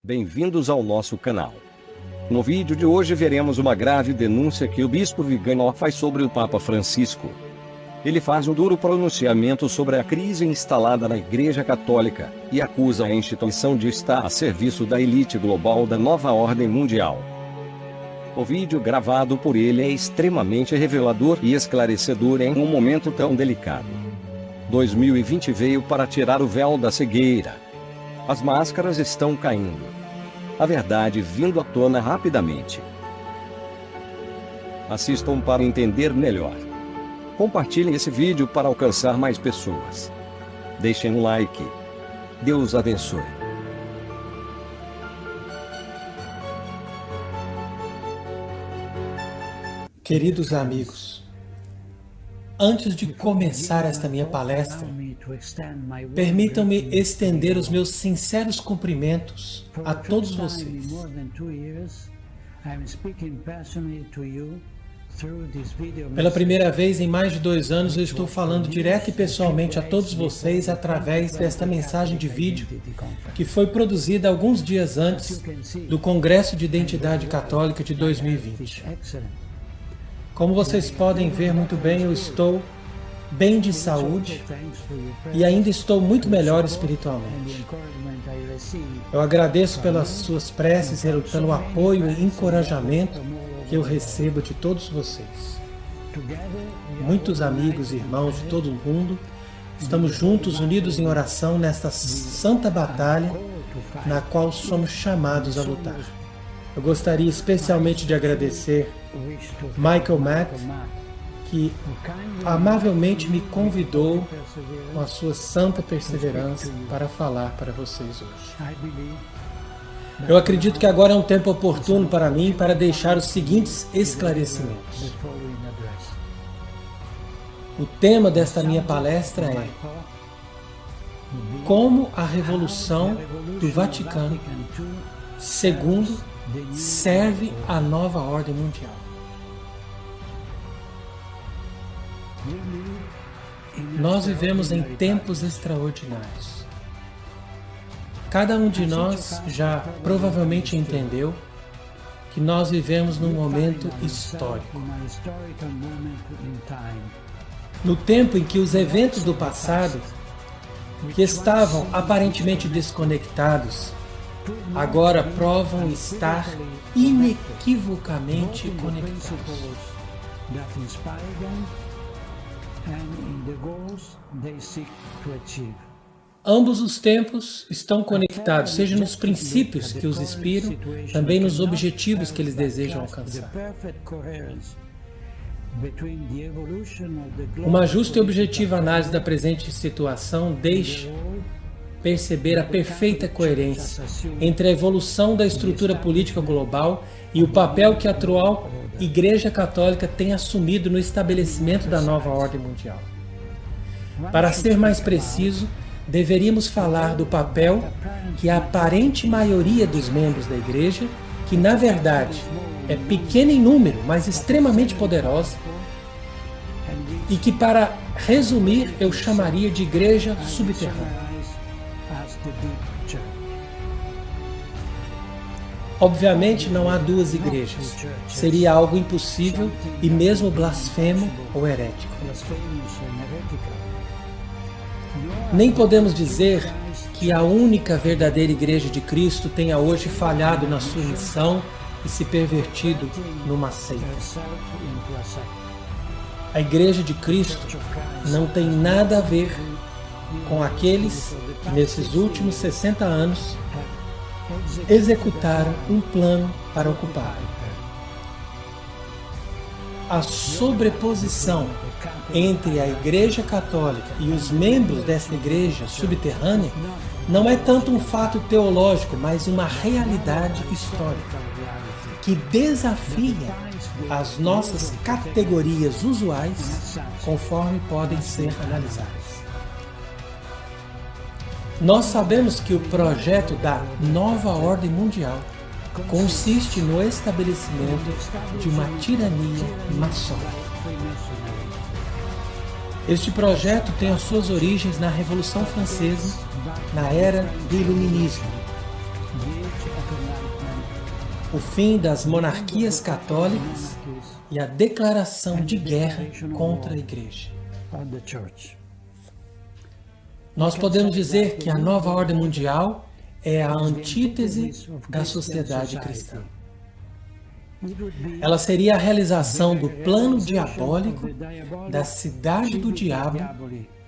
Bem-vindos ao nosso canal. No vídeo de hoje veremos uma grave denúncia que o bispo Viganò faz sobre o Papa Francisco. Ele faz um duro pronunciamento sobre a crise instalada na Igreja Católica, e acusa a instituição de estar a serviço da elite global da nova ordem mundial. O vídeo gravado por ele é extremamente revelador e esclarecedor em um momento tão delicado. 2020 veio para tirar o véu da cegueira. As máscaras estão caindo. A verdade vindo à tona rapidamente. Assistam para entender melhor. Compartilhem esse vídeo para alcançar mais pessoas. Deixem um like. Deus abençoe. Queridos amigos, antes de começar esta minha palestra, permitam-me estender os meus sinceros cumprimentos a todos vocês. Pela primeira vez em mais de 2 anos, eu estou falando direto e pessoalmente a todos vocês através desta mensagem de vídeo que foi produzida alguns dias antes do Congresso de Identidade Católica de 2020. Como vocês podem ver muito bem, eu estou bem de saúde e ainda estou muito melhor espiritualmente. Eu agradeço pelas suas preces, pelo apoio e encorajamento que eu recebo de todos vocês. Muitos amigos e irmãos de todo o mundo, estamos juntos, unidos em oração nesta santa batalha na qual somos chamados a lutar. Eu gostaria especialmente de agradecer Michael Mack, que amavelmente me convidou com a sua santa perseverança para falar para vocês hoje. Eu acredito que agora é um tempo oportuno para mim para deixar os seguintes esclarecimentos. O tema desta minha palestra é como a Revolução do Vaticano II serve à nova ordem mundial. Nós vivemos em tempos extraordinários. Cada um de nós já provavelmente entendeu que nós vivemos num momento histórico. No tempo em que os eventos do passado, que estavam aparentemente desconectados, agora provam estar inequivocamente conectados. Ambos os tempos estão conectados, seja nos princípios que os inspiram, também nos objetivos que eles desejam alcançar. Uma justa e objetiva análise da presente situação deixa perceber a perfeita coerência entre a evolução da estrutura política global e o papel que a atual Igreja Católica tem assumido no estabelecimento da nova ordem mundial. Para ser mais preciso, deveríamos falar do papel que a aparente maioria dos membros da Igreja, que na verdade é pequena em número, mas extremamente poderosa, e que, para resumir, eu chamaria de Igreja subterrânea. Obviamente não há 2 igrejas. Seria algo impossível e mesmo blasfemo ou herético. Nem podemos dizer que a única verdadeira Igreja de Cristo tenha hoje falhado na sua missão e se pervertido numa seita. A Igreja de Cristo não tem nada a ver com aqueles que nesses últimos 60 anos executaram um plano para ocupar. A sobreposição entre a Igreja Católica e os membros dessa Igreja subterrânea não é tanto um fato teológico, mas uma realidade histórica que desafia as nossas categorias usuais conforme podem ser analisadas. Nós sabemos que o projeto da nova ordem mundial consiste no estabelecimento de uma tirania maçônica. Este projeto tem as suas origens na Revolução Francesa, na era do Iluminismo, o fim das monarquias católicas e a declaração de guerra contra a Igreja. Nós podemos dizer que a nova ordem mundial é a antítese da sociedade cristã. Ela seria a realização do plano diabólico da cidade do diabo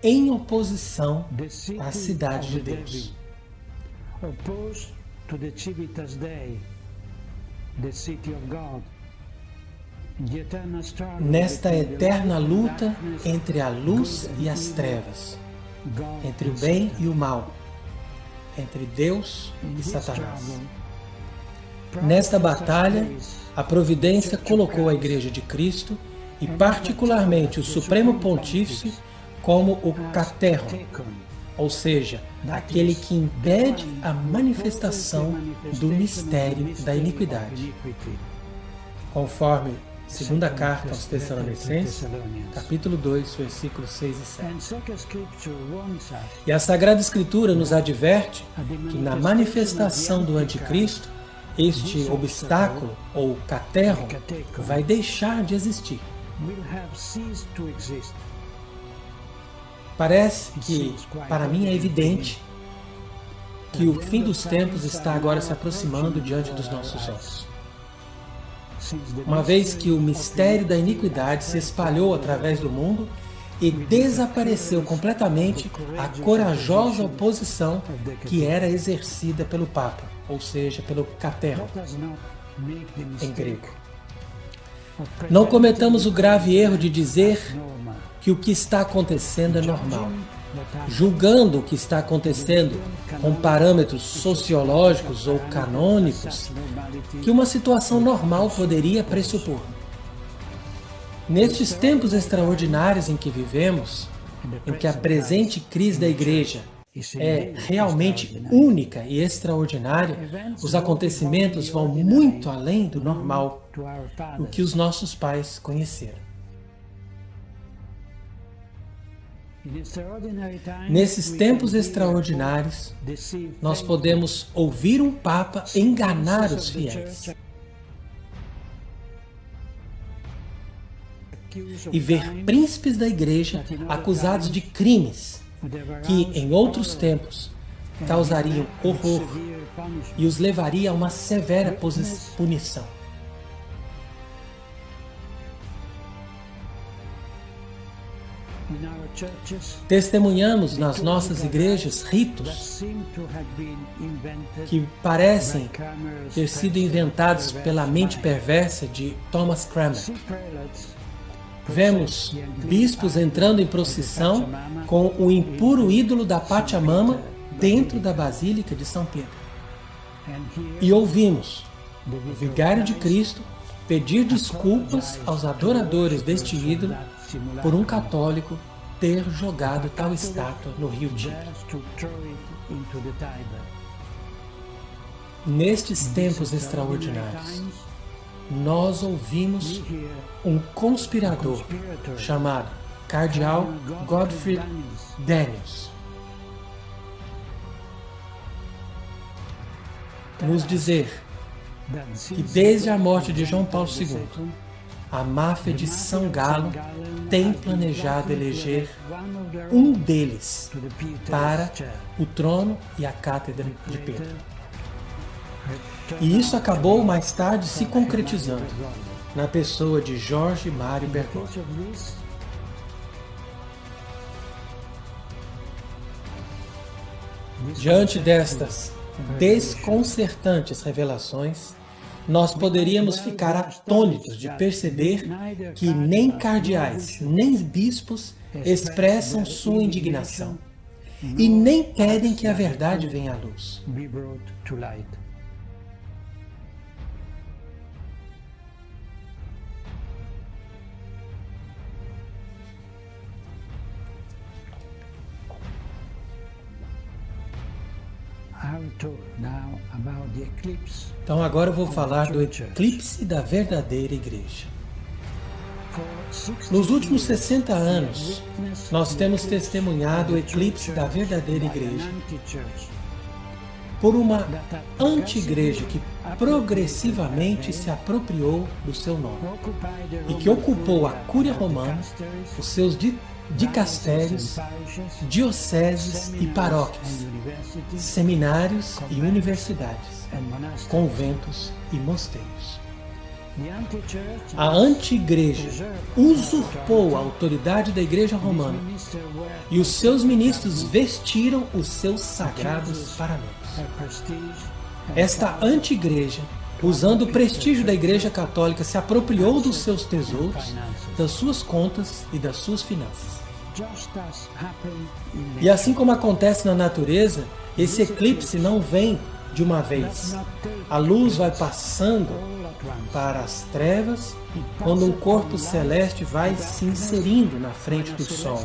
em oposição à cidade de Deus. Nesta eterna luta entre a luz e as trevas, entre o bem e o mal, entre Deus e Satanás. Nesta batalha, a providência colocou a Igreja de Cristo, e particularmente o Supremo Pontífice, como o caterro, ou seja, aquele que impede a manifestação do mistério da iniquidade. Conforme segunda carta aos Tessalonicenses, capítulo 2, versículos 6 e 7. E a Sagrada Escritura nos adverte que na manifestação do Anticristo, este obstáculo, ou caterro, vai deixar de existir. Parece que, para mim, é evidente que o fim dos tempos está agora se aproximando diante dos nossos olhos. Uma vez que o mistério da iniquidade se espalhou através do mundo e desapareceu completamente a corajosa oposição que era exercida pelo Papa, ou seja, pelo caterro, em grego. Não cometamos o grave erro de dizer que o que está acontecendo é normal, julgando o que está acontecendo com parâmetros sociológicos ou canônicos que uma situação normal poderia pressupor. Nestes tempos extraordinários em que vivemos, em que a presente crise da Igreja é realmente única e extraordinária, os acontecimentos vão muito além do normal, o que os nossos pais conheceram. Nesses tempos extraordinários, nós podemos ouvir um Papa enganar os fiéis e ver príncipes da Igreja acusados de crimes que, em outros tempos, causariam horror e os levaria a uma severa punição. Testemunhamos nas nossas igrejas ritos que parecem ter sido inventados pela mente perversa de Thomas Cranmer. Vemos bispos entrando em procissão com o impuro ídolo da Pachamama dentro da Basílica de São Pedro. E ouvimos o Vigário de Cristo pedir desculpas aos adoradores deste ídolo por um católico ter jogado tal estátua no rio Tibre. Nestes tempos extraordinários, nós ouvimos um conspirador chamado Cardeal Godfrey Daniels nos dizer que desde a morte de João Paulo II, a máfia de São Galo tem planejado eleger um deles para o trono e a cátedra de Pedro. E isso acabou mais tarde se concretizando na pessoa de Jorge Mário Bergoglio. Diante destas desconcertantes revelações, nós poderíamos ficar atônitos de perceber que nem cardeais, nem bispos expressam sua indignação e nem pedem que a verdade venha à luz. Então agora eu vou falar do eclipse da verdadeira igreja. Nos últimos 60 anos, nós temos testemunhado o eclipse da verdadeira igreja. por uma anti-igreja que progressivamente se apropriou do seu nome e que ocupou a Cúria Romana, os seus dicastérios, dioceses e paróquias, seminários e universidades, conventos e mosteiros. A anti-igreja usurpou a autoridade da Igreja Romana e os seus ministros vestiram os seus sagrados paramentos. Esta anti-igreja, usando o prestígio da Igreja Católica, se apropriou dos seus tesouros, das suas contas e das suas finanças. E assim como acontece na natureza, esse eclipse não vem de uma vez. A luz vai passando para as trevas quando um corpo celeste vai se inserindo na frente do Sol.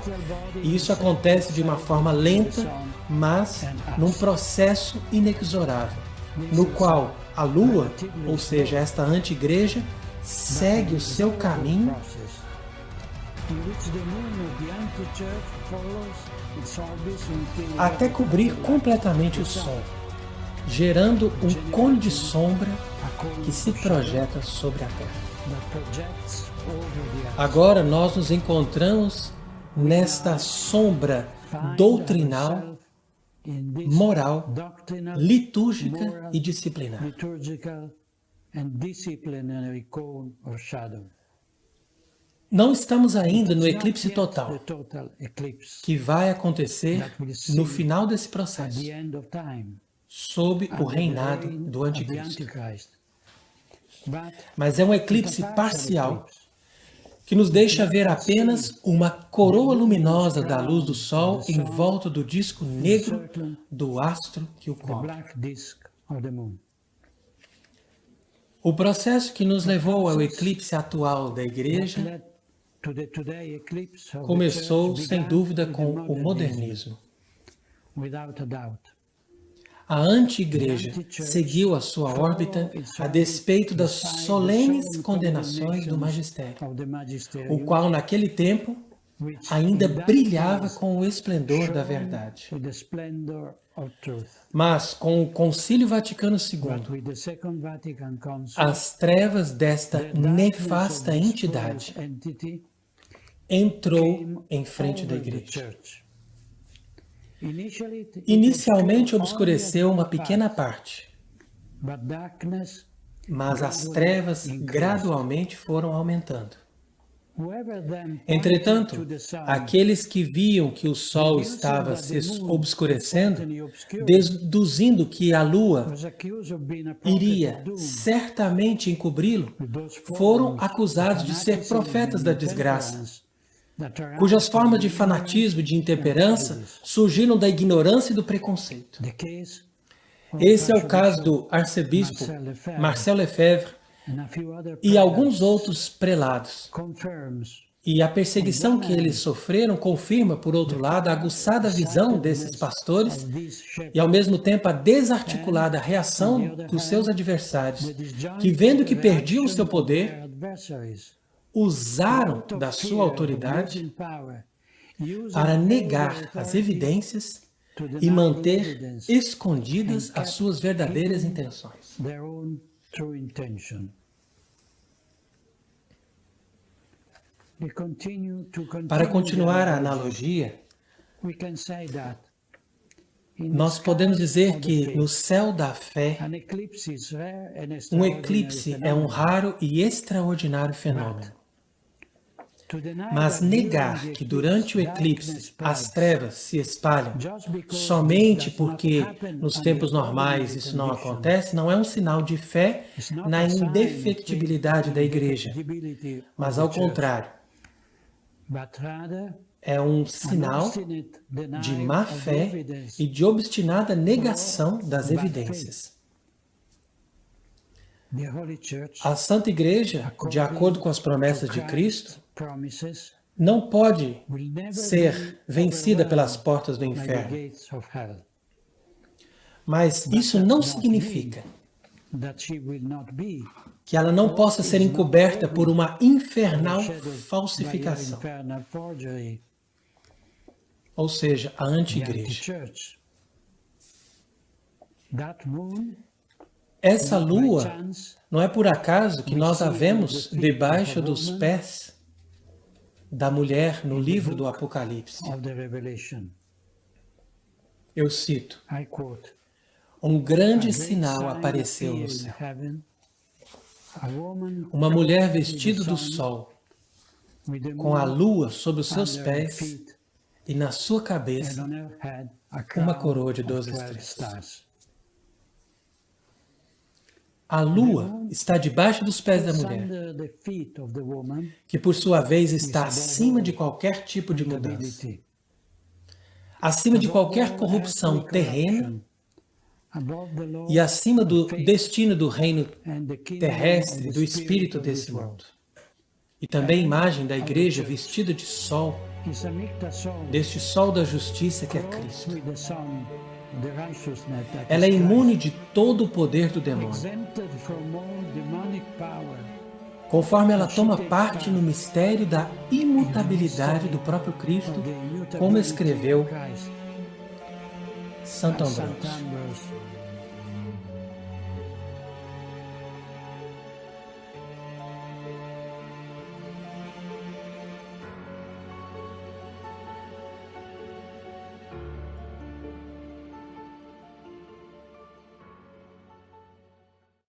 E isso acontece de uma forma lenta, mas num processo inexorável, no qual a Lua, ou seja, esta anti-igreja, segue o seu caminho até cobrir completamente o Sol, gerando um cone de sombra que se projeta sobre a Terra. Agora nós nos encontramos nesta sombra doutrinal, moral, litúrgica e disciplinar. Não estamos ainda no eclipse total, que vai acontecer no final desse processo, sob o reinado do Anticristo. Mas é um eclipse parcial, que nos deixa ver apenas uma coroa luminosa da luz do Sol em volta do disco negro do astro que o cobre. O processo que nos levou ao eclipse atual da Igreja começou, sem dúvida, com o modernismo. A anti-igreja seguiu a sua órbita a despeito das solenes condenações do magistério, o qual naquele tempo ainda brilhava com o esplendor da verdade. Mas com o Concílio Vaticano II, as trevas desta nefasta entidade entrou em frente da Igreja. Inicialmente obscureceu uma pequena parte, mas as trevas gradualmente foram aumentando. Entretanto, aqueles que viam que o Sol estava se obscurecendo, deduzindo que a Lua iria certamente encobri-lo, foram acusados de ser profetas da desgraça, cujas formas de fanatismo e de intemperança surgiram da ignorância e do preconceito. Esse é o caso do arcebispo Marcel Lefebvre e alguns outros prelados. E a perseguição que eles sofreram confirma, por outro lado, a aguçada visão desses pastores e, ao mesmo tempo, a desarticulada reação dos seus adversários, que, vendo que perdiam o seu poder, usaram da sua autoridade para negar as evidências e manter escondidas as suas verdadeiras intenções. Para continuar a analogia, nós podemos dizer que no céu da fé, um eclipse é um raro e extraordinário fenômeno. Mas negar que durante o eclipse as trevas se espalham somente porque nos tempos normais isso não acontece, não é um sinal de fé na indefectibilidade da Igreja, mas ao contrário, é um sinal de má fé e de obstinada negação das evidências. A Santa Igreja, de acordo com as promessas de Cristo, não pode ser vencida pelas portas do inferno. Mas isso não significa que ela não possa ser encoberta por uma infernal falsificação. Ou seja, a anti-igreja. Essa lua, não é por acaso que nós a vemos debaixo dos pés da mulher no livro do Apocalipse. Eu cito: um grande sinal apareceu no céu. Uma mulher vestida do sol, com a lua sob os seus pés e na sua cabeça uma coroa de 12 estrelas. A lua está debaixo dos pés da mulher, que por sua vez está acima de qualquer tipo de mudança, acima de qualquer corrupção terrena e acima do destino do reino terrestre, do espírito desse mundo. E também imagem da igreja vestida de sol, deste sol da justiça que é Cristo. Ela é imune de todo o poder do demônio. Conforme ela toma parte no mistério da imutabilidade do próprio Cristo, como escreveu Santo Ambrósio.